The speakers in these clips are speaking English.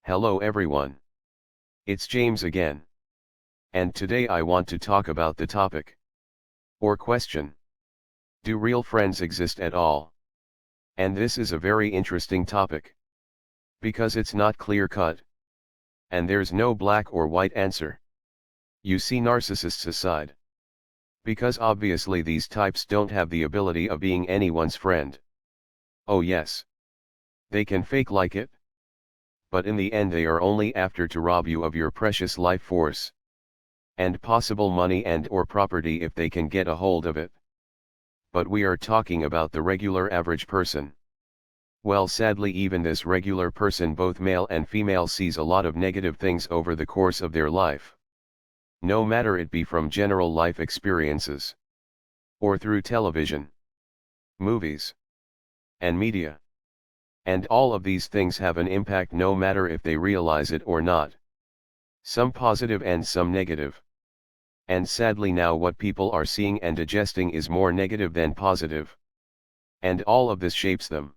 Hello everyone. It's James again. And today I want to talk about the topic or question. Do real friends exist at all? And this is a very interesting topic. Because it's not clear-cut. And there's no black or white answer. You see narcissists aside. Because obviously these types don't have the ability of being anyone's friend. Oh yes. They can fake like it. But in the end they are only after to rob you of your precious life force. And possible money and or property if they can get a hold of it. But we are talking about the regular average person. Well, sadly even this regular person, both male and female, sees a lot of negative things over the course of their life. No matter it be from general life experiences. Or through television. Movies. And media. And all of these things have an impact no matter if they realize it or not. Some positive and some negative. And sadly now what people are seeing and digesting is more negative than positive. And all of this shapes them.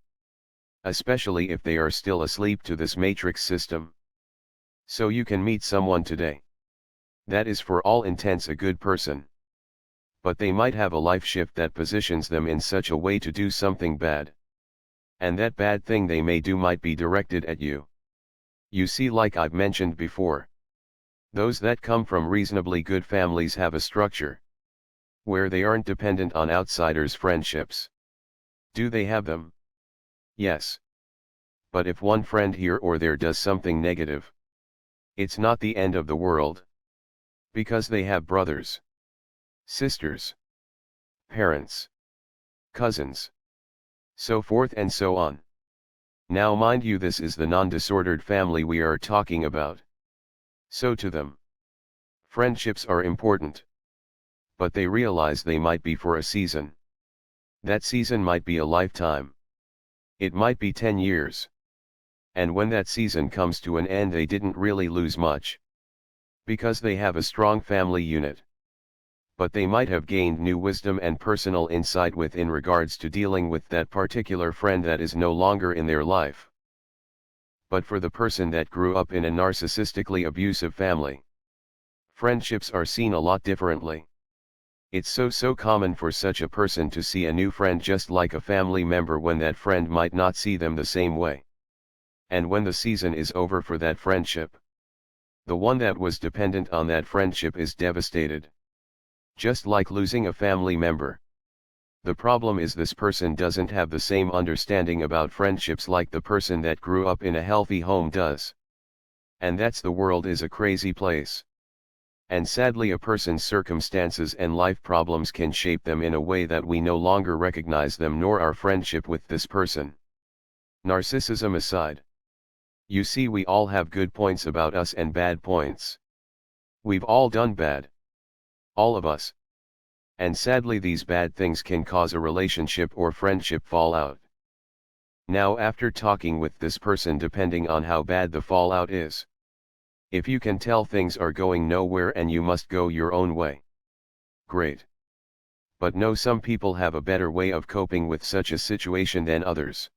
Especially if they are still asleep to this matrix system. So you can meet someone today. That is for all intents a good person. But they might have a life shift that positions them in such a way to do something bad. And that bad thing they may do might be directed at you. You see, like I've mentioned before. Those that come from reasonably good families have a structure. Where they aren't dependent on outsiders' friendships. Do they have them? Yes. But if one friend here or there does something negative. It's not the end of the world. Because they have brothers. Sisters. Parents. Cousins. So forth and so on. Now mind you, this is the non-disordered family we are talking about. So to them, friendships are important. But they realize they might be for a season. That season might be a lifetime. It might be 10 years. And when that season comes to an end they didn't really lose much. Because they have a strong family unit. But they might have gained new wisdom and personal insight in regards to dealing with that particular friend that is no longer in their life. But for the person that grew up in a narcissistically abusive family, friendships are seen a lot differently. It's so common for such a person to see a new friend just like a family member when that friend might not see them the same way. And when the season is over for that friendship, the one that was dependent on that friendship is devastated. Just like losing a family member. The problem is this person doesn't have the same understanding about friendships like the person that grew up in a healthy home does. And that's the world is a crazy place. And sadly a person's circumstances and life problems can shape them in a way that we no longer recognize them nor our friendship with this person. Narcissism aside. You see, we all have good points about us and bad points. We've all done bad. All of us. And sadly these bad things can cause a relationship or friendship fallout. Now after talking with this person, depending on how bad the fallout is. If you can tell things are going nowhere and you must go your own way. Great. But no, some people have a better way of coping with such a situation than others.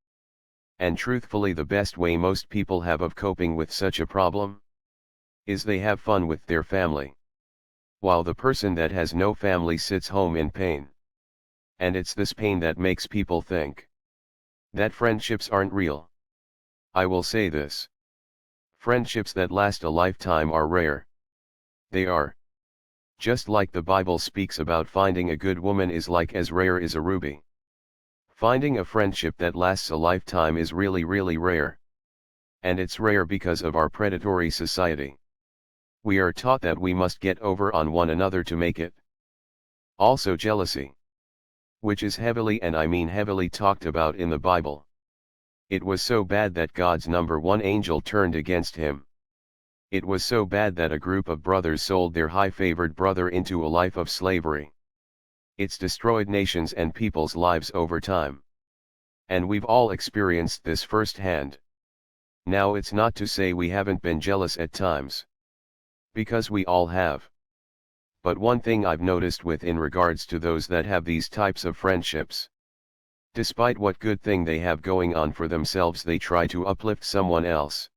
And truthfully the best way most people have of coping with such a problem is they have fun with their family. While the person that has no family sits home in pain. And it's this pain that makes people think that friendships aren't real. I will say this. Friendships that last a lifetime are rare. They are. Just like the Bible speaks about finding a good woman is like as rare as a ruby. Finding a friendship that lasts a lifetime is really rare. And it's rare because of our predatory society. We are taught that we must get over on one another to make it. Also jealousy. Which is heavily, and I mean heavily, talked about in the Bible. It was so bad that God's number one angel turned against him. It was so bad that a group of brothers sold their high-favored brother into a life of slavery. It's destroyed nations and people's lives over time. And we've all experienced this firsthand. Now it's not to say we haven't been jealous at times. Because we all have. But one thing I've noticed in regards to those that have these types of friendships. Despite what good thing they have going on for themselves, they try to uplift someone else.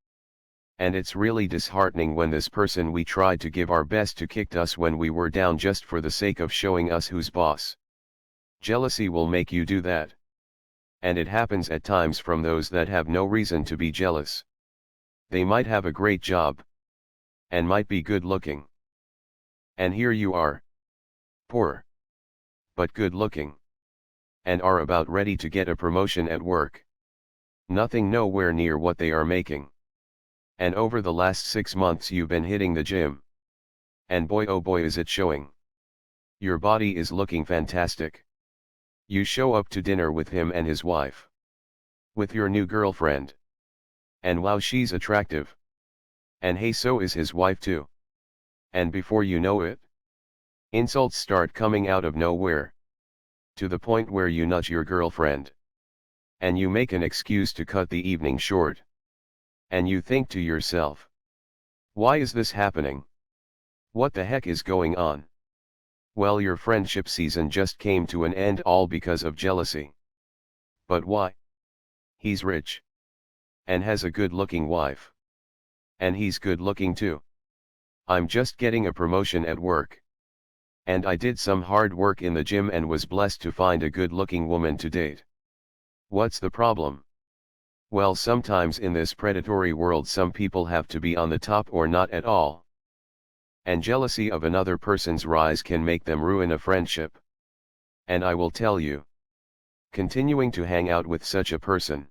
And it's really disheartening when this person we tried to give our best to kicked us when we were down just for the sake of showing us who's boss. Jealousy will make you do that. And it happens at times from those that have no reason to be jealous. They might have a great job. And might be good looking. And here you are. Poor. But good looking. And are about ready to get a promotion at work. Nothing nowhere near what they are making. And over the last 6 months you've been hitting the gym. And boy oh boy is it showing. Your body is looking fantastic. You show up to dinner with him and his wife. With your new girlfriend. And wow, she's attractive. And hey, so is his wife too. And before you know it, insults start coming out of nowhere. To the point where you nudge your girlfriend. And you make an excuse to cut the evening short. And you think to yourself, why is this happening? What the heck is going on? Well, your friendship season just came to an end all because of jealousy. But why? He's rich. And has a good-looking wife. And he's good-looking too. I'm just getting a promotion at work. And I did some hard work in the gym and was blessed to find a good-looking woman to date. What's the problem? Well, sometimes in this predatory world some people have to be on the top or not at all. And jealousy of another person's rise can make them ruin a friendship. And I will tell you, continuing to hang out with such a person,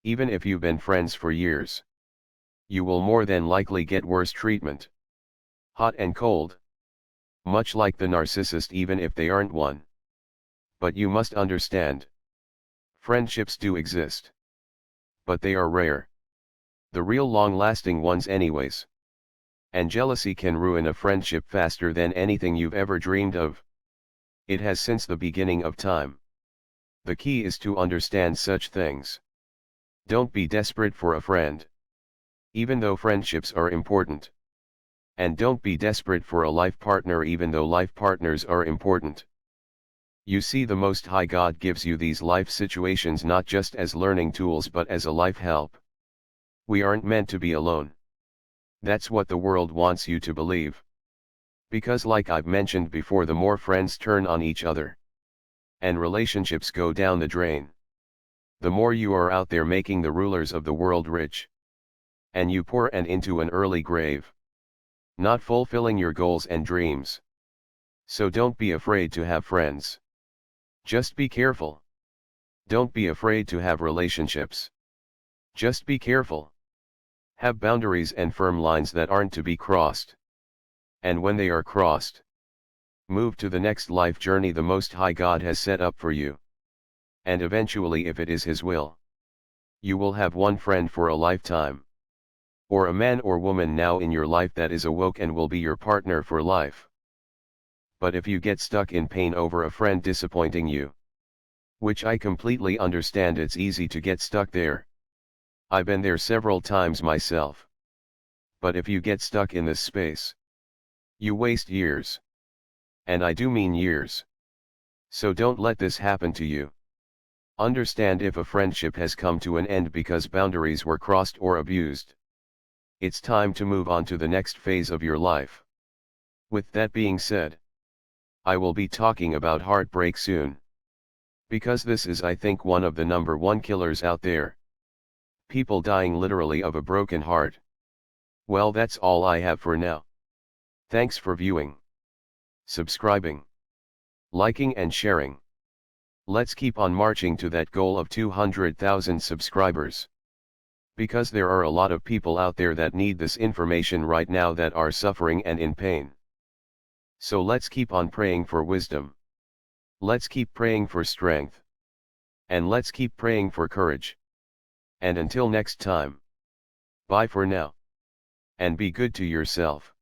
even if you've been friends for years, you will more than likely get worse treatment. Hot and cold. Much like the narcissist, even if they aren't one. But you must understand, friendships do exist. But they are rare. The real long-lasting ones anyways. And jealousy can ruin a friendship faster than anything you've ever dreamed of. It has since the beginning of time. The key is to understand such things. Don't be desperate for a friend. Even though friendships are important. And don't be desperate for a life partner even though life partners are important. You see, the Most High God gives you these life situations not just as learning tools but as a life help. We aren't meant to be alone. That's what the world wants you to believe. Because like I've mentioned before, the more friends turn on each other. And relationships go down the drain. The more you are out there making the rulers of the world rich. And you poor and into an early grave. Not fulfilling your goals and dreams. So don't be afraid to have friends. Just be careful. Don't be afraid to have relationships. Just be careful. Have boundaries and firm lines that aren't to be crossed. And when they are crossed, move to the next life journey the Most High God has set up for you. And eventually, if it is His will, you will have one friend for a lifetime. Or a man or woman now in your life that is awoke and will be your partner for life. But if you get stuck in pain over a friend disappointing you, which I completely understand, it's easy to get stuck there. I've been there several times myself. But if you get stuck in this space, you waste years. And I do mean years. So don't let this happen to you. Understand, if a friendship has come to an end because boundaries were crossed or abused, it's time to move on to the next phase of your life. With that being said, I will be talking about heartbreak soon. Because this is, I think, one of the #1 killers out there. People dying literally of a broken heart. Well, that's all I have for now. Thanks for viewing, subscribing, liking and sharing. Let's keep on marching to that goal of 200,000 subscribers. Because there are a lot of people out there that need this information right now, that are suffering and in pain. So let's keep on praying for wisdom. Let's keep praying for strength. And let's keep praying for courage. And until next time, bye for now. And be good to yourself.